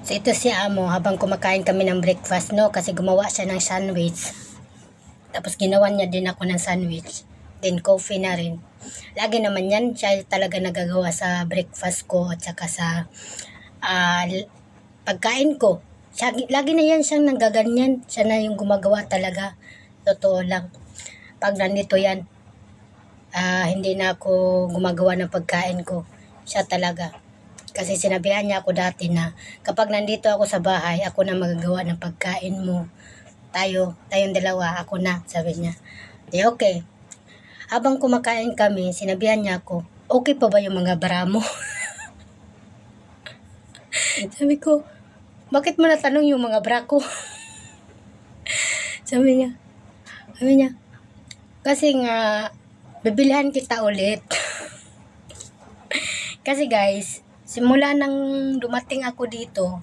So ito si Amo habang kumakain kami ng breakfast, no, kasi gumawa siya ng sandwich. Tapos ginawa niya din ako ng sandwich. Then coffee na rin. Lagi naman yan, siya talaga nagagawa sa breakfast ko at saka sa ah, pagkain ko. Lagi na yan siyang nagaganyan. Siya na yung gumagawa talaga. Totoo lang. Pag nandito yan, hindi na ako gumagawa ng pagkain ko. Siya talaga. Kasi sinabihan niya ako dati na kapag nandito ako sa bahay, ako na magagawa ng pagkain mo. Tayong dalawa, ako na, sabi niya. Di okay. Habang kumakain kami, sinabihan niya ako, okay pa ba yung mga bra mo? Sabi ko, bakit mo natanong yung mga bra ko? sabi niya, kasi nga, bibilihan kita ulit. Kasi guys, simula nang dumating ako dito,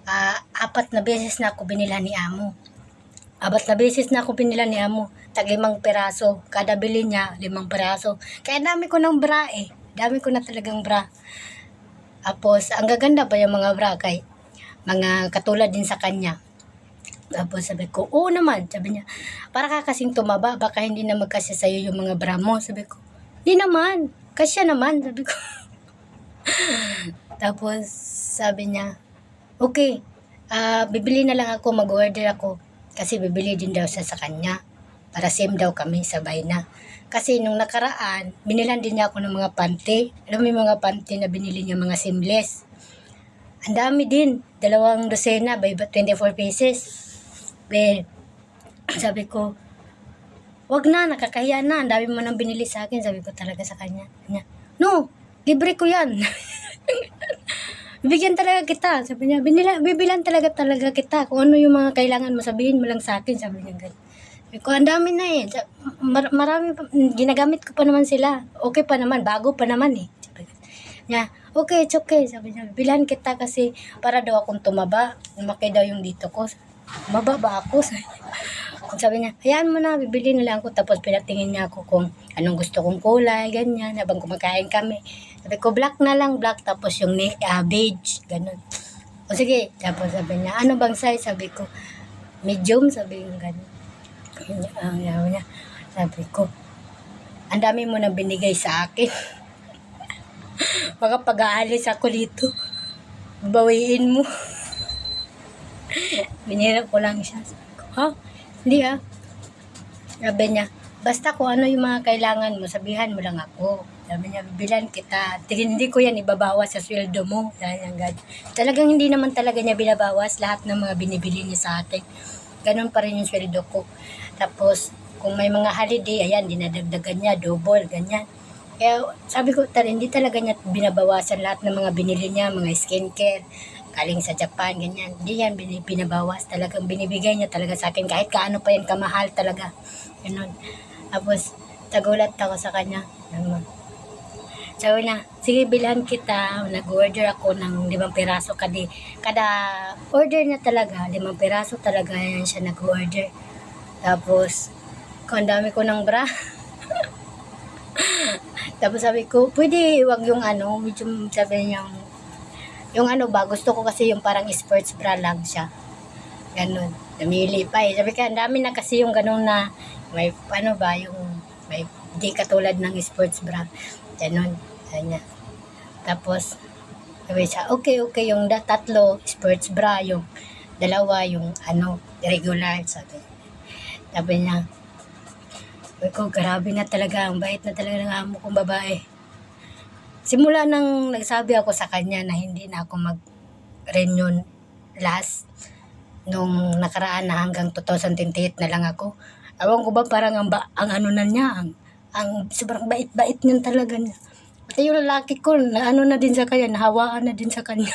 4 na beses na ako binila ni Amo. 4 na beses na ako binila ni Amo. Tag 5 peraso. Kada bili niya, 5 peraso. Kaya dami ko ng bra eh. Dami ko na talagang bra. Tapos, ang gaganda pa yung mga bra kay mga katulad din sa kanya. Tapos sabi ko, oo naman. Sabi niya, para ka kasing tumaba, baka hindi na magkasya sa'yo yung mga bra mo. Sabi ko, di naman. Kasya naman. Sabi ko. Tapos, sabi niya, okay, bibili na lang ako, mag-order ako. Kasi bibili din daw siya sa kanya. Para same daw kami, sabay na. Kasi nung nakaraan, binilan din niya ako ng mga panty. Alam mo yung mga panty na binili niya, mga seamless. Ang dami din. 2 dosena by 24 pieces. Sabi ko, wag na, nakakahiya na. Ang dami mo nang binili sa akin. Sabi ko talaga sa kanya. No, libre ko yan. Bibigyan talaga kita. Sabi niya, bibilan talaga kita. Kung ano yung mga kailangan mo, sabihin mo lang sa akin. Sabi niya ganun. Sabi ko, ang dami na eh. Marami pa, ginagamit ko pa naman sila. Okay pa naman, bago pa naman eh. Sabi niya, okay, it's okay. Sabi niya, bilan kita kasi para daw akong tumaba. Lumaki daw yung dito ko. Tumaba ba ako? Sabi niya, hayaan mo na, bibili na lang ako. Tapos pinatingin niya ako kung anong gusto kong kulay, ganyan. Habang kumakain kami. Sabi ko, black na lang, black. Tapos yung beige, ganun. O sige, tapos sabi niya, ano bang size? Sabi ko, medium, sabi ko ganun. Sabi ko, ang dami mo nang binigay sa akin. Baka pag-aalis ako dito, bawiin mo. Binira ko lang siya. Sabi ko, ha? Hindi ha. Sabi niya, basta kung ano yung mga kailangan mo, sabihan mo lang ako. Sabi niya, bibilan kita. Hindi ko yan ibabawas sa sweldo mo. Talagang hindi naman talaga niya binabawas lahat ng mga binibili niya sa atin. Ganun pa rin yung sweldo ko. Tapos, kung may mga holiday, ayan, dinadagdagan niya, double, ganyan. Kaya sabi ko, hindi talaga niya binabawasan lahat ng mga binili niya, mga skincare, galing sa Japan, ganyan. Hindi yan binabawas. Talagang binibigay niya talaga sa akin. Kahit kaano pa yan, kamahal talaga. Ganun. Tapos, tagulat ako sa kanya. Sabi na, sige, bilhan kita. Nag-order ako ng 5 piraso. Kada order niya talaga, 5 piraso talaga yan siya nag-order. Tapos, kung dami ko ng bra. Tapos sabi ko, pwede wag yung sabi niya, yung ba, gusto ko kasi yung parang sports bra lang siya. Ganun. Namili pa eh. Sabi ko, ang dami na kasi yung ganun na, may may di katulad ng sports bra. Ganun. Kanya. Tapos, sabi siya, okay, yung 3 sports bra, yung 2 yung regular. Sabi niya, ko, grabe na talaga, ang bait na talaga ng amo kong babae. Simula nang nagsabi ako sa kanya na hindi na ako mag-renew last, nung nakaraan na hanggang 2028 na lang ako. Awan ko ba, parang ang na niya, ang sobrang bait-bait niyan talaga niya. Pati yung lalaki ko, na din sa kanya, nahawaan na din sa kanya.